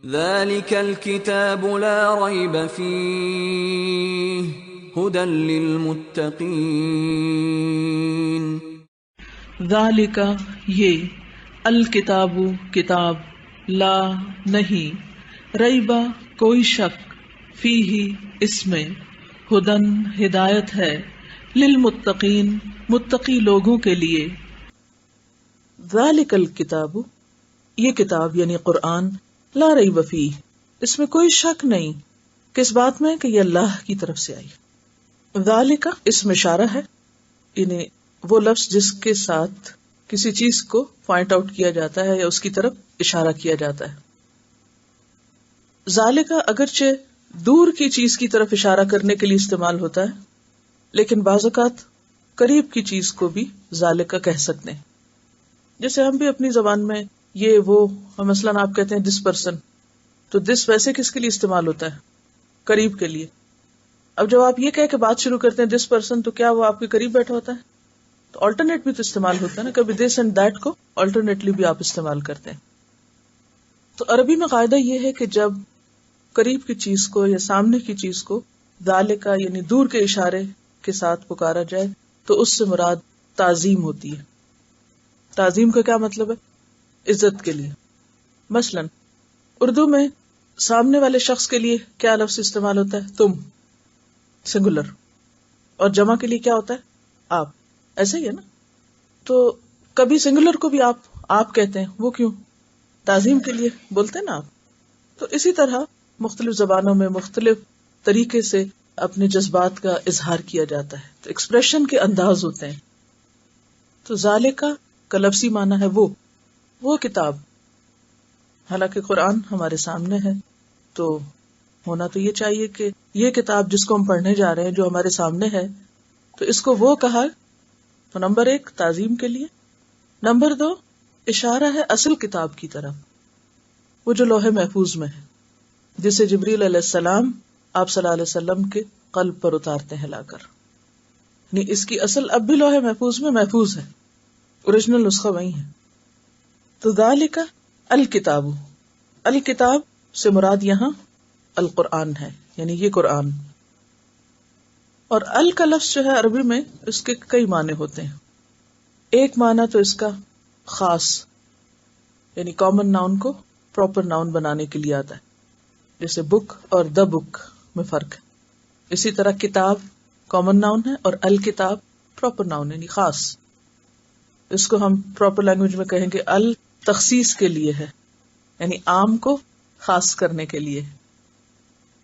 ذلك الكتاب لا ريب فيه هدى للمتقين. ذالک یہ، الکتاب کتاب، لا نہیں، ریبہ کوئی شک، فیہ اس میں، ہدن ہدایت ہے، للمتقین متقی لوگوں کے لیے. ذالک الکتاب یہ کتاب یعنی قرآن، لا ریب فیہ اس میں کوئی شک نہیں، کس بات میں کہ یہ اللہ کی طرف سے آئی. ذالک اسم اشارہ ہے، یعنی وہ لفظ جس کے ساتھ کسی چیز کو پوائنٹ آؤٹ کیا جاتا ہے یا اس کی طرف اشارہ کیا جاتا ہے. ذالک اگرچہ دور کی چیز کی طرف اشارہ کرنے کے لیے استعمال ہوتا ہے، لیکن بعض اوقات قریب کی چیز کو بھی ذالک کہہ سکتے ہیں. جیسے ہم بھی اپنی زبان میں یہ وہ، مثلاً آپ کہتے ہیں دس پرسن، تو دس ویسے کس کے لیے استعمال ہوتا ہے؟ قریب کے لیے. اب جب آپ یہ کہہ کے بات شروع کرتے ہیں دس پرسن، تو کیا وہ آپ کے قریب بیٹھا ہوتا ہے؟ تو آلٹرنیٹ بھی تو استعمال ہوتا ہے نا، کبھی دس اینڈ دیٹ کو آلٹرنیٹلی بھی آپ استعمال کرتے ہیں. تو عربی میں قاعدہ یہ ہے کہ جب قریب کی چیز کو یا سامنے کی چیز کو ذالک یعنی دور کے اشارے کے ساتھ پکارا جائے تو اس سے مراد تعظیم ہوتی ہے. تعظیم کا کیا مطلب ہے؟ عزت کے لیے. مثلاً اردو میں سامنے والے شخص کے لیے کیا لفظ استعمال ہوتا ہے؟ تم، سنگولر. اور جمع کے لیے کیا ہوتا ہے؟ آپ. ایسے ہی ہے نا. تو کبھی سنگولر کو بھی آپ کہتے ہیں، وہ کیوں؟ تعظیم کے لیے بولتے ہیں نا آپ. تو اسی طرح مختلف زبانوں میں مختلف طریقے سے اپنے جذبات کا اظہار کیا جاتا ہے، تو ایکسپریشن کے انداز ہوتے ہیں. تو ذالک کا لفظی معنی ہے وہ کتاب. حالانکہ قرآن ہمارے سامنے ہے، تو ہونا تو یہ چاہیے کہ یہ کتاب جس کو ہم پڑھنے جا رہے ہیں جو ہمارے سامنے ہے، تو اس کو وہ کہا تو نمبر 1 تعظیم کے لیے، نمبر 2 اشارہ ہے اصل کتاب کی طرف، وہ جو لوح محفوظ میں ہے، جسے جبریل علیہ السلام آپ صلی اللہ علیہ وسلم کے قلب پر اتارتے ہیں لا کر. یعنی اس کی اصل اب بھی لوح محفوظ میں محفوظ ہے، اوریجنل نسخہ وہی ہے. تو ذالک الکتاب، الکتاب سے مراد یہاں القرآن ہے، یعنی یہ قرآن. اور ال کا لفظ جو ہے عربی میں اس کے کئی معنی ہوتے ہیں. ایک معنی تو اس کا خاص، یعنی کامن ناؤن کو پراپر ناؤن بنانے کے لیے آتا ہے، جیسے بک اور دا بک میں فرق ہے. اسی طرح کتاب کامن ناؤن ہے اور الکتاب پراپر ناؤن یعنی خاص. اس کو ہم پراپر لینگویج میں کہیں گے ال تخصیص کے لیے ہے، یعنی عام کو خاص کرنے کے لیے.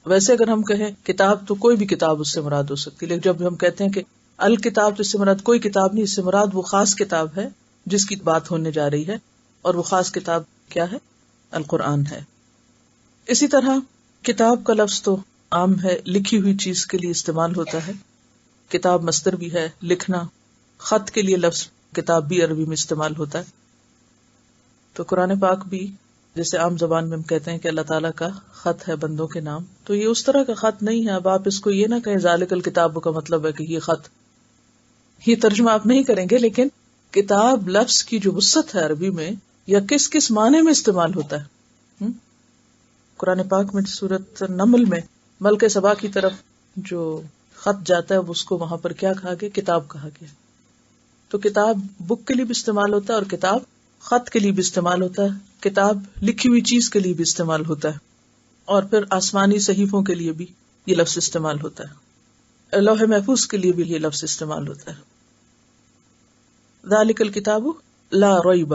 ویسے اگر ہم کہیں کتاب تو کوئی بھی کتاب اس سے مراد ہو سکتی ہے، لیکن جب ہم کہتے ہیں کہ الکتاب تو اس سے مراد کوئی کتاب نہیں، اس سے مراد وہ خاص کتاب ہے جس کی بات ہونے جا رہی ہے، اور وہ خاص کتاب کیا ہے؟ القرآن ہے. اسی طرح کتاب کا لفظ تو عام ہے، لکھی ہوئی چیز کے لیے استعمال ہوتا ہے. کتاب مصدر بھی ہے، لکھنا. خط کے لیے لفظ کتاب بھی عربی میں استعمال ہوتا ہے. تو قرآن پاک بھی جیسے عام زبان میں ہم کہتے ہیں کہ اللہ تعالیٰ کا خط ہے بندوں کے نام، تو یہ اس طرح کا خط نہیں ہے. اب آپ اس کو یہ نہ کہیں ذالک الکتاب کا مطلب ہے کہ یہ خط، یہ ترجمہ آپ نہیں کریں گے. لیکن کتاب لفظ کی جو وسعت ہے عربی میں، یا کس کس معنی میں استعمال ہوتا ہے. قرآن پاک میں سورۃ نمل میں ملک سبا کی طرف جو خط جاتا ہے اس کو وہاں پر کیا کہا گیا؟ کتاب کہا گیا. تو کتاب بک کے لیے بھی استعمال ہوتا ہے اور کتاب خط کے لیے بھی استعمال ہوتا ہے. کتاب لکھی ہوئی چیز کے لیے بھی استعمال ہوتا ہے، اور پھر آسمانی صحیفوں کے لیے بھی یہ لفظ استعمال ہوتا ہے. لوح محفوظ کے لیے بھی یہ لفظ استعمال ہوتا ہے. ذالک الکتاب لا ریب،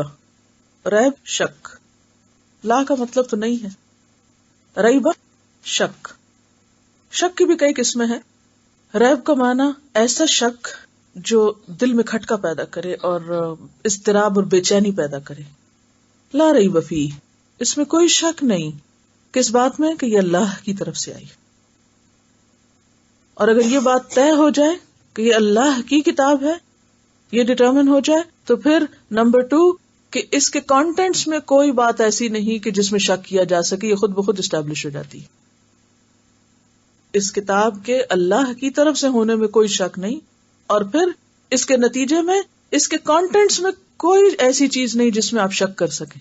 ریب شک. لا کا مطلب تو نہیں ہے، ریب شک. شک کی بھی کئی قسمیں ہیں. ریب کا معنی ایسا شک جو دل میں کھٹکا پیدا کرے اور اضطراب اور بے چینی پیدا کرے. لا ریب فیہ اس میں کوئی شک نہیں، کس بات میں؟ کہ یہ اللہ کی طرف سے آئی. اور اگر یہ بات طے ہو جائے کہ یہ اللہ کی کتاب ہے، یہ ڈٹرمن ہو جائے، تو پھر نمبر 2 کہ اس کے کانٹینٹس میں کوئی بات ایسی نہیں کہ جس میں شک کیا جا سکے، یہ خود بخود اسٹیبلش ہو جاتی ہے. اس کتاب کے اللہ کی طرف سے ہونے میں کوئی شک نہیں، اور پھر اس کے نتیجے میں اس کے کانٹینٹس میں کوئی ایسی چیز نہیں جس میں آپ شک کر سکیں.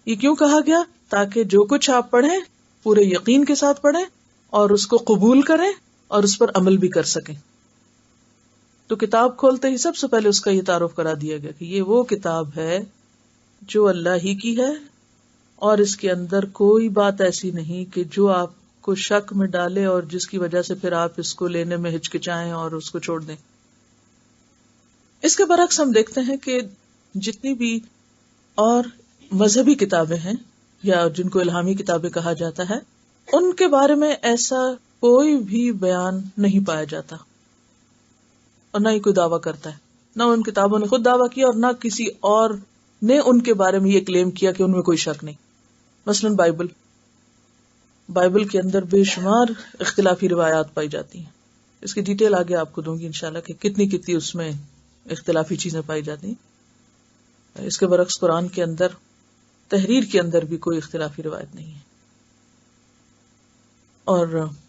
یہ کیوں کہا گیا؟ تاکہ جو کچھ آپ پڑھیں پورے یقین کے ساتھ پڑھیں اور اس کو قبول کریں اور اس پر عمل بھی کر سکیں. تو کتاب کھولتے ہی سب سے پہلے اس کا یہ تعارف کرا دیا گیا کہ یہ وہ کتاب ہے جو اللہ ہی کی ہے، اور اس کے اندر کوئی بات ایسی نہیں کہ جو آپ کو شک میں ڈالے اور جس کی وجہ سے پھر آپ اس کو لینے میں ہچکچائیں اور اس کو چھوڑ دیں. اس کے برعکس ہم دیکھتے ہیں کہ جتنی بھی اور مذہبی کتابیں ہیں یا جن کو الہامی کتابیں کہا جاتا ہے، ان کے بارے میں ایسا کوئی بھی بیان نہیں پایا جاتا اور نہ ہی کوئی دعویٰ کرتا ہے. نہ ان کتابوں نے خود دعویٰ کیا اور نہ کسی اور نے ان کے بارے میں یہ کلیم کیا کہ ان میں کوئی شک نہیں. مثلاً بائبل کے اندر بے شمار اختلافی روایات پائی جاتی ہیں. اس کی ڈیٹیل آگے آپ کو دوں گی انشاءاللہ کہ کتنی اس میں اختلافی چیزیں پائی جاتی ہیں. اس کے برعکس قرآن کے اندر تحریر کے اندر بھی کوئی اختلافی روایت نہیں ہے. اور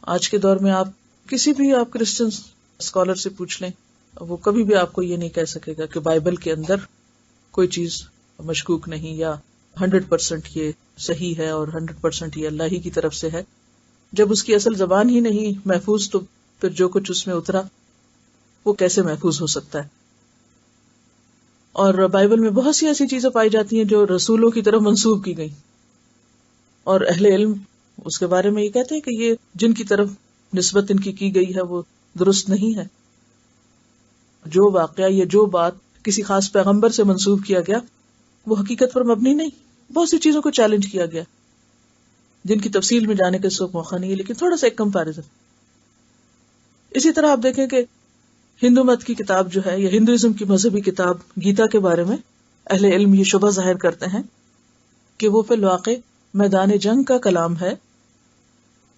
آج کے دور میں آپ کسی بھی آپ کرسچن اسکالر سے پوچھ لیں، وہ کبھی بھی آپ کو یہ نہیں کہہ سکے گا کہ بائبل کے اندر کوئی چیز مشکوک نہیں یا 100% یہ صحیح ہے اور 100% یہ اللہ ہی کی طرف سے ہے. جب اس کی اصل زبان ہی نہیں محفوظ تو پھر جو کچھ اس میں اترا وہ کیسے محفوظ ہو سکتا ہے. اور بائبل میں بہت سی ایسی چیزیں پائی جاتی ہیں جو رسولوں کی طرف منسوب کی گئی، اور اہل علم اس کے بارے میں یہ کہتے ہیں کہ یہ جن کی طرف نسبت ان کی گئی ہے وہ درست نہیں ہے. جو واقعہ یا جو بات کسی خاص پیغمبر سے منسوب کیا گیا وہ حقیقت پر مبنی نہیں. بہت سی چیزوں کو چیلنج کیا گیا جن کی تفصیل میں جانے کا اس وقت موقع نہیں ہے، لیکن تھوڑا سا ایک کمپیرزن. اسی طرح آپ دیکھیں کہ ہندو مت کی کتاب جو ہے یا ہندوازم کی مذہبی کتاب گیتا کے بارے میں اہل علم یہ شبہ ظاہر کرتے ہیں کہ وہ فی الواقع میدان جنگ کا کلام ہے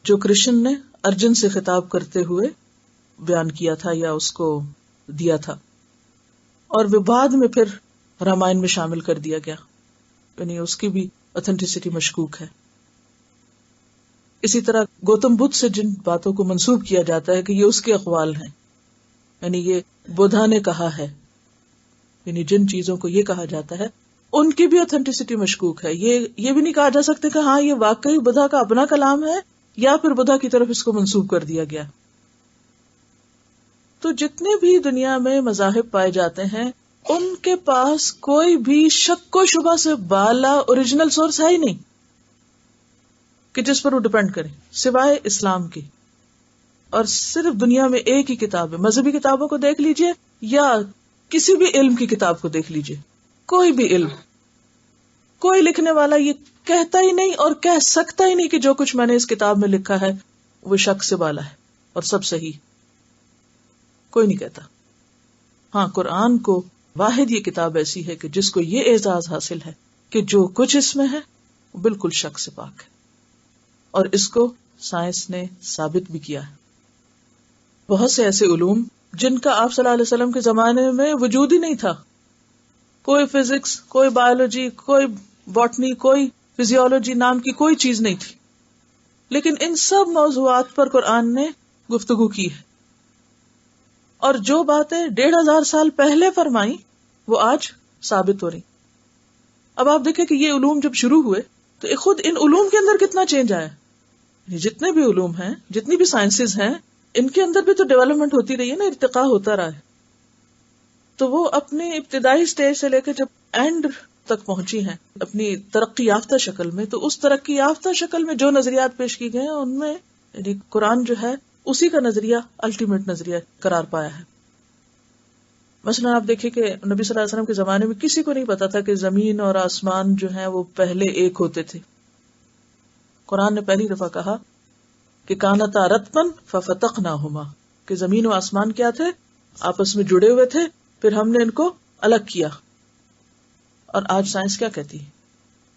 جو کرشن نے ارجن سے خطاب کرتے ہوئے بیان کیا تھا یا اس کو دیا تھا، اور وہ بعد میں پھر رامائن میں شامل کر دیا گیا، یعنی اس کی بھی اوتھینٹسٹی مشکوک ہے. اسی طرح گوتم بدھ سے جن باتوں کو منسوب کیا جاتا ہے کہ یہ اس کے اقوال ہیں، یعنی یہ بدھا نے کہا ہے، یعنی جن چیزوں کو یہ کہا جاتا ہے ان کی بھی اوتھینٹسٹی مشکوک ہے. یہ بھی نہیں کہا جا سکتا کہ ہاں یہ واقعی بدھا کا اپنا کلام ہے یا پھر بدھا کی طرف اس کو منسوب کر دیا گیا. تو جتنے بھی دنیا میں مذاہب پائے جاتے ہیں ان کے پاس کوئی بھی شک و شبہ سے بالا اوریجنل سورس ہے ہی نہیں کہ جس پر وہ ڈپینڈ کرے سوائے اسلام کی. اور صرف دنیا میں ایک ہی کتاب ہے. مذہبی کتابوں کو دیکھ لیجئے یا کسی بھی علم کی کتاب کو دیکھ لیجئے، کوئی بھی علم، کوئی لکھنے والا یہ کہتا ہی نہیں اور کہہ سکتا ہی نہیں کہ جو کچھ میں نے اس کتاب میں لکھا ہے وہ شک سے بالا ہے اور سب صحیح. کوئی نہیں کہتا. ہاں، قرآن کو واحد یہ کتاب ایسی ہے کہ جس کو یہ اعزاز حاصل ہے کہ جو کچھ اس میں ہے وہ بالکل شک سے پاک ہے، اور اس کو سائنس نے ثابت بھی کیا ہے. بہت سے ایسے علوم جن کا آپ صلی اللہ علیہ وسلم کے زمانے میں وجود ہی نہیں تھا، کوئی فزکس، کوئی بایولوجی، کوئی باٹنی، کوئی فزیولوجی نام کی کوئی چیز نہیں تھی، لیکن ان سب موضوعات پر قرآن نے گفتگو کی ہے. اور جو باتیں 1500 سال پہلے فرمائی وہ آج ثابت ہو رہی. اب آپ دیکھیں کہ یہ علوم جب شروع ہوئے تو خود ان علوم کے اندر کتنا چینج آیا. جتنے بھی علوم ہیں، جتنی بھی سائنسز ہیں، ان کے اندر بھی تو ڈیولپمنٹ ہوتی رہی ہے نا، ارتقاء ہوتا رہا ہے. تو وہ اپنی ابتدائی سٹیج سے لے کے جب اینڈ تک پہنچی ہیں اپنی ترقی یافتہ شکل میں، تو اس ترقی یافتہ شکل میں جو نظریات پیش کی گئے ہیں ان میں یعنی قرآن جو ہے اسی کا نظریہ الٹیمیٹ نظریہ قرار پایا ہے. مثلا آپ دیکھیں کہ نبی صلی اللہ علیہ وسلم کے زمانے میں کسی کو نہیں پتا تھا کہ زمین اور آسمان جو ہیں وہ پہلے ایک ہوتے تھے. قرآن نے پہلی دفعہ کہا کہ کانتا رتقا ففتقناہما، کہ زمین و آسمان کیا تھے، آپس میں جڑے ہوئے تھے، پھر ہم نے ان کو الگ کیا. اور آج سائنس کیا کہتی ہے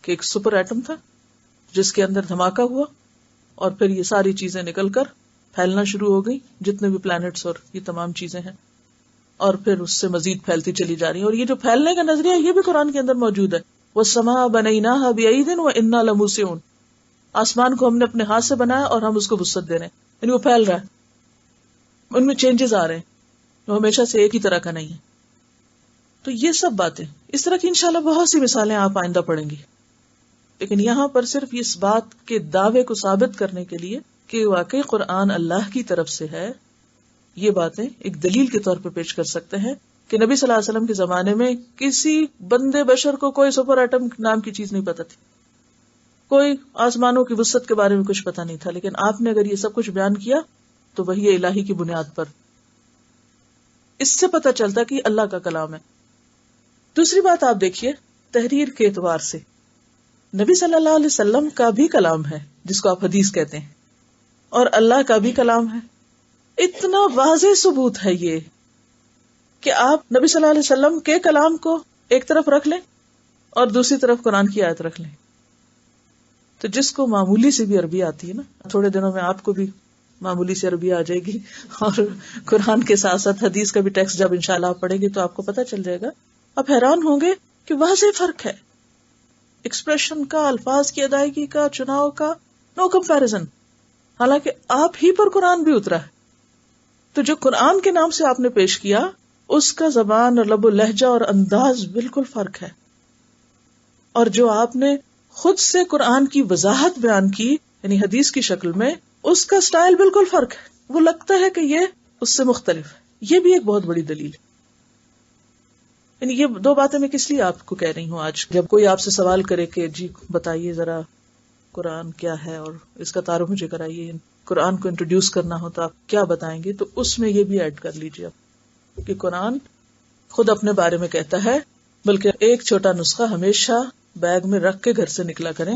کہ ایک سپر ایٹم تھا جس کے اندر دھماکہ ہوا اور پھر یہ ساری چیزیں نکل کر پھیلنا شروع ہو گئی، جتنے بھی پلانٹس اور یہ تمام چیزیں ہیں، اور پھر اس سے مزید پھیلتی چلی جا رہی ہیں. اور یہ جو پھیلنے کا نظریہ یہ بھی قرآن کے اندر موجود ہے. وَالسَّمَاءَ بَنَيْنَاهَا بِأَيْدٍ وَإِنَّا لَمُوسِعُونَ، آسمان کو ہم نے اپنے ہاتھ سے بنایا اور ہم اس کو وسعت دے رہے ہیں، یعنی وہ پھیل رہا ہے، ان میں چینجز آ رہے ہیں، وہ ہمیشہ سے ایک ہی طرح کا نہیں ہے. تو یہ سب باتیں اس طرح کی انشاءاللہ بہت سی مثالیں آپ آئندہ پڑھیں گی. لیکن یہاں پر صرف اس بات کے دعوے کو ثابت کرنے کے لیے کہ واقعی قرآن اللہ کی طرف سے ہے، یہ باتیں ایک دلیل کے طور پہ پیش کر سکتے ہیں کہ نبی صلی اللہ علیہ وسلم کے زمانے میں کسی بندے بشر کو کوئی سپر ایٹم نام کی چیز نہیں پتا تھی، کوئی آسمانوں کی وسعت کے بارے میں کچھ پتا نہیں تھا، لیکن آپ نے اگر یہ سب کچھ بیان کیا تو وحی الہی کی بنیاد پر، اس سے پتا چلتا کہ اللہ کا کلام ہے۔ دوسری بات آپ دیکھیے، تحریر کے اعتبار سے نبی صلی اللہ علیہ وسلم کا بھی کلام ہے جس کو آپ حدیث کہتے ہیں، اور اللہ کا بھی کلام ہے۔ اتنا واضح ثبوت ہے یہ کہ آپ نبی صلی اللہ علیہ وسلم کے کلام کو ایک طرف رکھ لیں اور دوسری طرف قرآن کی آیت رکھ لیں، تو جس کو معمولی سے بھی عربی آتی ہے نا، تھوڑے دنوں میں آپ کو بھی معمولی سے عربی آ جائے گی، اور قرآن کے ساتھ ساتھ حدیث کا بھی ٹیکسٹ جب انشاءاللہ آپ پڑھیں گے تو آپ کو پتہ چل جائے گا، آپ حیران ہوں گے کہ واضح فرق ہے ایکسپریشن کا، الفاظ کی ادائیگی کا، چناؤ کا، نو کمپیرزن، حالانکہ آپ ہی پر قرآن بھی اترا ہے۔ تو جو قرآن کے نام سے آپ نے پیش کیا اس کا زبان اور لب و لہجہ اور انداز بالکل فرق ہے، اور جو آپ نے خود سے قرآن کی وضاحت بیان کی یعنی حدیث کی شکل میں، اس کا سٹائل بالکل فرق ہے، وہ لگتا ہے کہ یہ اس سے مختلف ہے۔ یہ بھی ایک بہت بڑی دلیل ہے۔ یعنی یہ دو باتیں میں کس لیے آپ کو کہہ رہی ہوں آج، جب کوئی آپ سے سوال کرے کہ جی بتائیے ذرا قرآن کیا ہے اور اس کا تعارف مجھے کرائیے، قرآن کو انٹروڈیوس کرنا ہو تو آپ کیا بتائیں گے، تو اس میں یہ بھی ایڈ کر لیجیے آپ کہ قرآن خود اپنے بارے میں کہتا ہے، بلکہ ایک چھوٹا نسخہ ہمیشہ بیگ میں رکھ کے گھر سے نکلا کریں،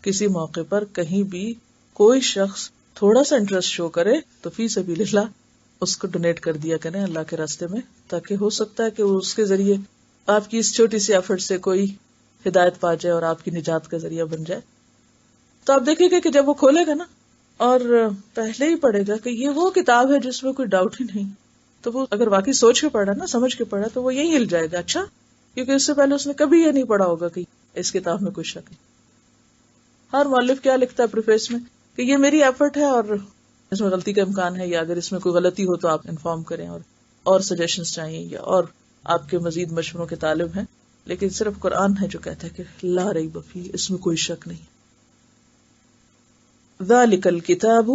کسی موقع پر کہیں بھی کوئی شخص تھوڑا سا انٹرسٹ شو کرے تو فی سبیل اللہ اس کو ڈونیٹ کر دیا کریں اللہ کے راستے میں، تاکہ ہو سکتا ہے کہ اس کے ذریعے آپ کی اس چھوٹی سی ایفرٹ سے کوئی ہدایت پا جائے اور آپ کی نجات کا ذریعہ بن جائے۔ تو آپ دیکھیں گے کہ جب وہ کھولے گا نا اور پہلے ہی پڑھے گا کہ یہ وہ کتاب ہے جس میں کوئی ڈاؤٹ ہی نہیں، تو وہ اگر واقعی سوچ کے پڑھا نا، سمجھ کے پڑھا، تو وہ یہی ہل جائے گا، اچھا، کیونکہ اس سے پہلے اس نے کبھی یہ نہیں پڑھا ہوگا کہ اس کتاب میں کوئی شک نہیں۔ ہر مؤلف کیا لکھتا ہے پریفیس میں کہ یہ میری ایفرٹ ہے اور اس میں غلطی کا امکان ہے، یا اگر اس میں کوئی غلطی ہو تو آپ انفارم کریں، اور سجیشنز چاہیے یا اور آپ کے مزید مشوروں کے طالب ہیں، لیکن صرف قرآن ہے جو کہتا ہے کہ لا ریب فیہ، اس میں کوئی شک نہیں۔ ذالک الکتاب،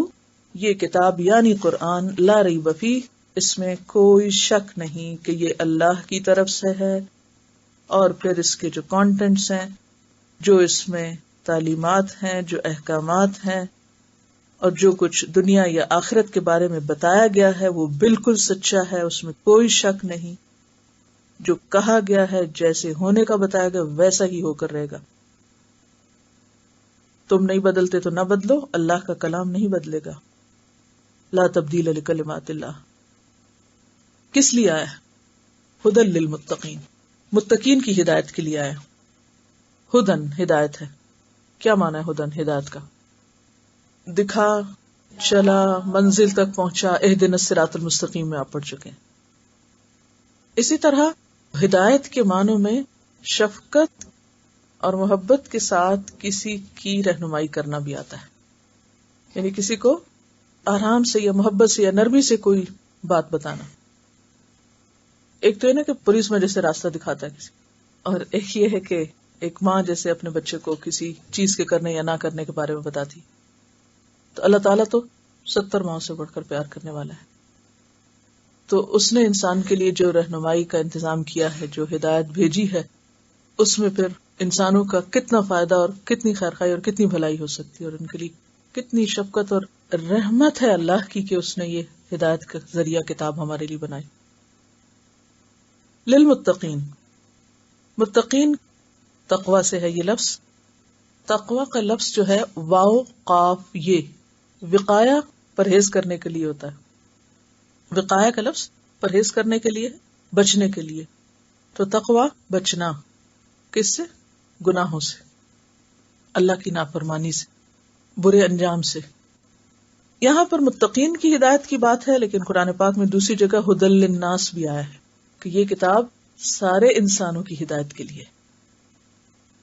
یہ کتاب یعنی قرآن، لا ریب فیہ، اس میں کوئی شک نہیں کہ یہ اللہ کی طرف سے ہے، اور پھر اس کے جو کانٹینٹس ہیں، جو اس میں تعلیمات ہیں، جو احکامات ہیں، اور جو کچھ دنیا یا آخرت کے بارے میں بتایا گیا ہے وہ بالکل سچا ہے، اس میں کوئی شک نہیں۔ جو کہا گیا ہے، جیسے ہونے کا بتایا گیا ویسا ہی ہو کر رہے گا۔ تم نہیں بدلتے تو نہ بدلو، اللہ کا کلام نہیں بدلے گا۔ لا تبدیل لکلمات اللہ۔ کس لیے آیا؟ ہدی للمتقین، متقین کی ہدایت کے لیے آیا۔ ہدن ہدایت ہے۔ کیا معنی ہے ہدن ہدایت کا؟ دکھا، چلا، منزل تک پہنچا، اہدنا الصراط المستقیم میں آپ پڑھ چکے ہیں۔ اسی طرح ہدایت کے معنوں میں شفقت اور محبت کے ساتھ کسی کی رہنمائی کرنا بھی آتا ہے، یعنی کسی کو آرام سے یا محبت سے یا نرمی سے کوئی بات بتانا۔ ایک تو یہ نا کہ پولیس میں جیسے راستہ دکھاتا ہے کسی، اور ایک یہ ہے کہ ایک ماں جیسے اپنے بچے کو کسی چیز کے کرنے یا نہ کرنے کے بارے میں بتاتی۔ تو اللہ تعالیٰ تو 70 ماؤں سے بڑھ کر پیار کرنے والا ہے، تو اس نے انسان کے لیے جو رہنمائی کا انتظام کیا ہے، جو ہدایت بھیجی ہے، اس میں پھر انسانوں کا کتنا فائدہ اور کتنی خیرخواہی اور کتنی بھلائی ہو سکتی ہے، اور ان کے لیے کتنی شفقت اور رحمت ہے اللہ کی کہ اس نے یہ ہدایت کا ذریعہ کتاب ہمارے لیے بنائی۔ للمتقین، متقین تقوی سے ہے یہ لفظ۔ تقوی کا لفظ جو ہے واو قاف یہ وقایا پرہیز کرنے کے لیے ہوتا ہے۔ وقایا کا لفظ پرہیز کرنے کے لیے، بچنے کے لیے، تو تقوی بچنا کس سے؟ گناہوں سے، اللہ کی نافرمانی سے، برے انجام سے۔ یہاں پر متقین کی ہدایت کی بات ہے، لیکن قرآن پاک میں دوسری جگہ ھدی للناس بھی آیا ہے کہ یہ کتاب سارے انسانوں کی ہدایت کے لیے،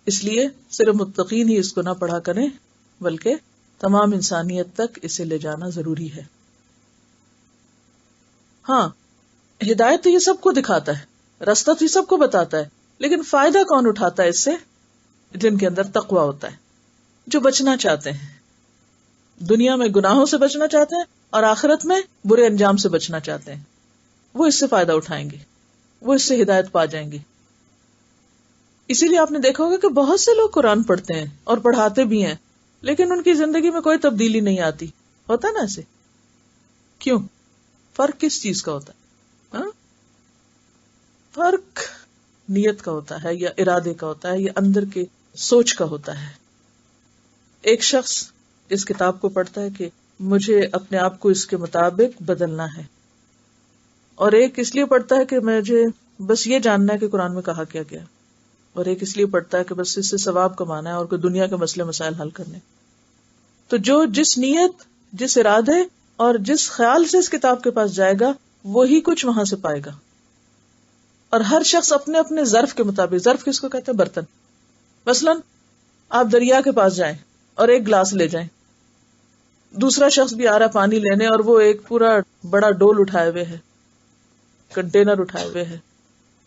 اس لیے صرف متقین ہی اس کو نہ پڑھا کریں بلکہ تمام انسانیت تک اسے لے جانا ضروری ہے۔ ہاں، ہدایت تو یہ سب کو دکھاتا ہے، راستہ تو یہ سب کو بتاتا ہے، لیکن فائدہ کون اٹھاتا ہے اس سے؟ جن کے اندر تقوی ہوتا ہے۔ جو بچنا چاہتے ہیں، دنیا میں گناہوں سے بچنا چاہتے ہیں اور آخرت میں برے انجام سے بچنا چاہتے ہیں، وہ اس سے فائدہ اٹھائیں گے، وہ اس سے ہدایت پا جائیں گے. اسی لیے آپ نے دیکھا ہوگا کہ بہت سے لوگ قرآن پڑھتے ہیں اور پڑھاتے بھی ہیں، لیکن ان کی زندگی میں کوئی تبدیلی نہیں آتی. ہوتا نا ایسے؟ کیوں؟ فرق کس چیز کا ہوتا ہے؟ ہاں؟ فرق نیت کا ہوتا ہے یا ارادے کا ہوتا ہے یا اندر کے سوچ کا ہوتا ہے. ایک شخص اس کتاب کو پڑھتا ہے کہ مجھے اپنے آپ کو اس کے مطابق بدلنا ہے، اور ایک اس لیے پڑھتا ہے کہ مجھے بس یہ جاننا ہے کہ قرآن میں کہا کیا گیا، اور ایک اس لیے پڑھتا ہے کہ بس اس سے ثواب کمانا ہے اور کوئی دنیا کے مسئلے مسائل حل کرنے. تو جو جس نیت، جس ارادے اور جس خیال سے اس کتاب کے پاس جائے گا وہی کچھ وہاں سے پائے گا. اور ہر شخص اپنے اپنے ظرف کے مطابق، ظرف کس کو کہتے ہیں؟ برتن. مثلا آپ دریا کے پاس جائیں اور ایک گلاس لے جائیں، دوسرا شخص بھی آ رہا ہے پانی لینے اور وہ ایک پورا بڑا ڈول اٹھائے ہوئے ہے، کنٹینر اٹھائے ہوئے ہے،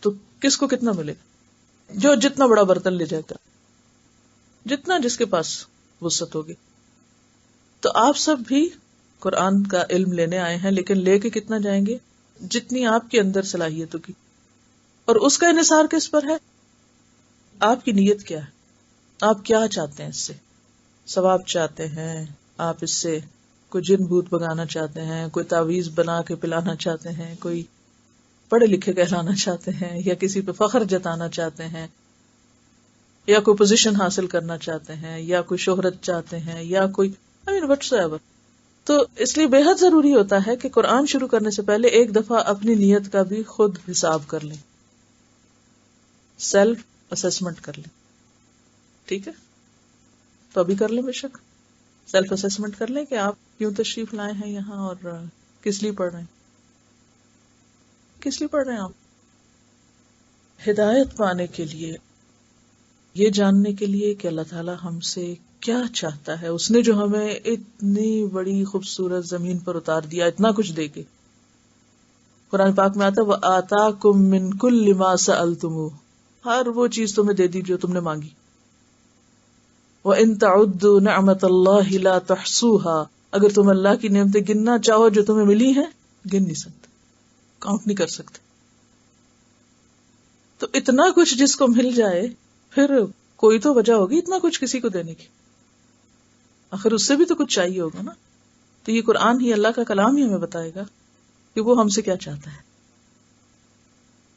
تو کس کو کتنا ملے گا؟ جو جتنا بڑا برتن لے جائے گا، جتنا جس کے پاس وسعت ہوگی. تو آپ سب بھی قرآن کا علم لینے آئے ہیں، لیکن لے کے کتنا جائیں گے؟ جتنی آپ کے اندر صلاحیت ہوگی. اور اس کا انحصار کس پر ہے؟ آپ کی نیت کیا ہے، آپ کیا چاہتے ہیں؟ اس سے ثواب چاہتے ہیں، آپ اس سے کوئی جن بھوت بگانا چاہتے ہیں، کوئی تعویذ بنا کے پلانا چاہتے ہیں، کوئی پڑھے لکھے کہلانا چاہتے ہیں، یا کسی پہ فخر جتانا چاہتے ہیں، یا کوئی پوزیشن حاصل کرنا چاہتے ہیں، یا کوئی شہرت چاہتے ہیں، یا کوئی وٹس ایور. تو اس لیے بے حد ضروری ہوتا ہے کہ قرآن شروع کرنے سے پہلے ایک دفعہ اپنی نیت کا بھی خود حساب کر لیں، سیلف اسسمنٹ کر لیں. ٹھیک ہے؟ تو ابھی کر لیں، بے شک سیلف اسسمنٹ کر لیں کہ آپ کیوں تشریف لائے ہیں یہاں اور کس لیے پڑھ رہے ہیں. کس لیے پڑھ رہے ہیں آپ؟ ہدایت پانے کے لیے، یہ جاننے کے لیے کہ اللہ تعالیٰ ہم سے کیا چاہتا ہے. اس نے جو ہمیں اتنی بڑی خوبصورت زمین پر اتار دیا، اتنا کچھ دے کے. قرآن پاک میں آتا ہے وَآتَاكُم مِّن كُلِّ مَا سَأَلْتُمُوهُ، ہر وہ چیز تمہیں دے دی جو تم نے مانگی. وَإِن تَعُدُّوا نِعْمَتَ اللَّهِ لَا تُحْصُوهَا، اگر تم اللہ کی نعمتیں گننا چاہو جو تمہیں ملی ہیں، گن نہیں سکتے، کاؤنٹ نہیں کر سکتے. تو اتنا کچھ جس کو مل جائے، پھر کوئی تو وجہ ہوگی اتنا کچھ کسی کو دینے کی، آخر اس سے بھی تو کچھ چاہیے ہوگا نا. تو یہ قرآن ہی، اللہ کا کلام ہی ہمیں بتائے گا کہ وہ ہم سے کیا چاہتا ہے.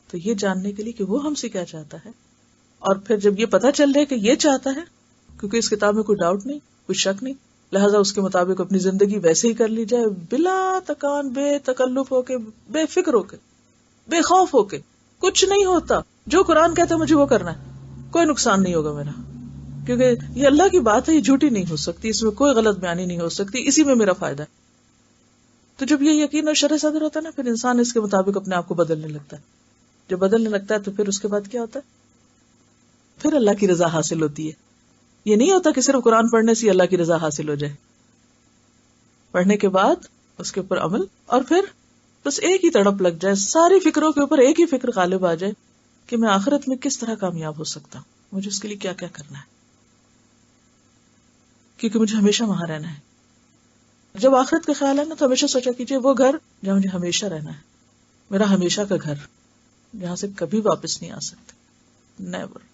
تو یہ جاننے کے لیے کہ وہ ہم سے کیا چاہتا ہے، اور پھر جب یہ پتا چل جائے کہ یہ چاہتا ہے، کیونکہ اس کتاب میں کوئی ڈاؤٹ نہیں، کوئی شک نہیں، لہٰذا اس کے مطابق اپنی زندگی ویسے ہی کر لی جائے، بلا تکان، بے تکلف ہو کے، بے فکر ہو کے، بے خوف ہو کے. کچھ نہیں ہوتا، جو قرآن کہتا ہے مجھے وہ کرنا ہے، کوئی نقصان نہیں ہوگا میرا، کیونکہ یہ اللہ کی بات ہے، یہ جھوٹی نہیں ہو سکتی، اس میں کوئی غلط بیانی نہیں ہو سکتی، اسی میں میرا فائدہ ہے. تو جب یہ یقین اور شرح صدر ہوتا ہے نا، پھر انسان اس کے مطابق اپنے آپ کو بدلنے لگتا ہے. جب بدلنے لگتا ہے تو پھر اس کے بعد کیا ہوتا ہے؟ پھر اللہ کی رضا حاصل ہوتی ہے. یہ نہیں ہوتا کہ صرف قرآن پڑھنے سے اللہ کی رضا حاصل ہو جائے، پڑھنے کے بعد اس کے اوپر عمل، اور پھر بس ایک ہی تڑپ لگ جائے، ساری فکروں کے اوپر ایک ہی فکر غالب آ جائے کہ میں آخرت میں کس طرح کامیاب ہو سکتا ہوں، مجھے اس کے لیے کیا کیا کرنا ہے، کیونکہ مجھے ہمیشہ وہاں رہنا ہے. جب آخرت کا خیال ہے نا تو ہمیشہ سوچا کیجیے وہ گھر جہاں مجھے ہمیشہ رہنا ہے، میرا ہمیشہ کا گھر، جہاں سے کبھی واپس نہیں آ سکتے، نیور.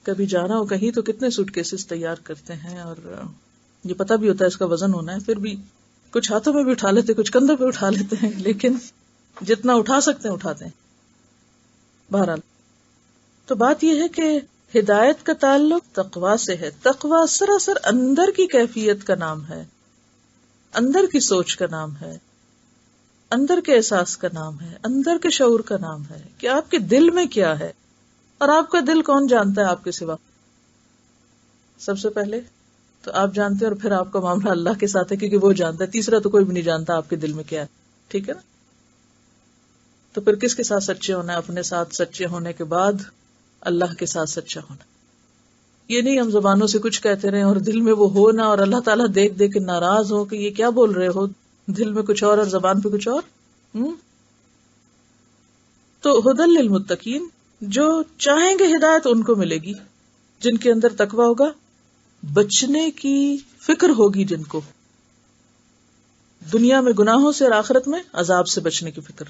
کبھی جانا ہو کہیں تو کتنے سوٹ کیسز تیار کرتے ہیں، اور یہ پتہ بھی ہوتا ہے اس کا وزن ہونا ہے، پھر بھی کچھ ہاتھوں میں بھی اٹھا لیتے، کچھ کندھوں پہ اٹھا لیتے ہیں، لیکن جتنا اٹھا سکتے ہیں اٹھاتے ہیں. بہرحال تو بات یہ ہے کہ ہدایت کا تعلق تقویٰ سے ہے. تقویٰ سراسر اندر کی کیفیت کا نام ہے، اندر کی سوچ کا نام ہے، اندر کے احساس کا نام ہے، اندر کے شعور کا نام ہے کہ آپ کے دل میں کیا ہے. اور آپ کا دل کون جانتا ہے آپ کے سوا؟ سب سے پہلے تو آپ جانتے ہیں، اور پھر آپ کا معاملہ اللہ کے ساتھ ہے، کیونکہ وہ جانتا ہے. تیسرا تو کوئی بھی نہیں جانتا آپ کے دل میں کیا ہے. ٹھیک ہے نا؟ تو پھر کس کے ساتھ سچے ہونا ہے؟ اپنے ساتھ سچے ہونے کے بعد اللہ کے ساتھ سچا ہونا. یہ نہیں ہم زبانوں سے کچھ کہتے رہے اور دل میں وہ ہو نہ، اور اللہ تعالیٰ دیکھ دیکھ کے ناراض ہو کہ یہ کیا بول رہے ہو، دل میں کچھ اور زبان پہ کچھ اور. تو ہدی للمتقین، جو چاہیں گے ہدایت ان کو ملے گی، جن کے اندر تقویٰ ہوگا، بچنے کی فکر ہوگی، جن کو دنیا میں گناہوں سے اور آخرت میں عذاب سے بچنے کی فکر.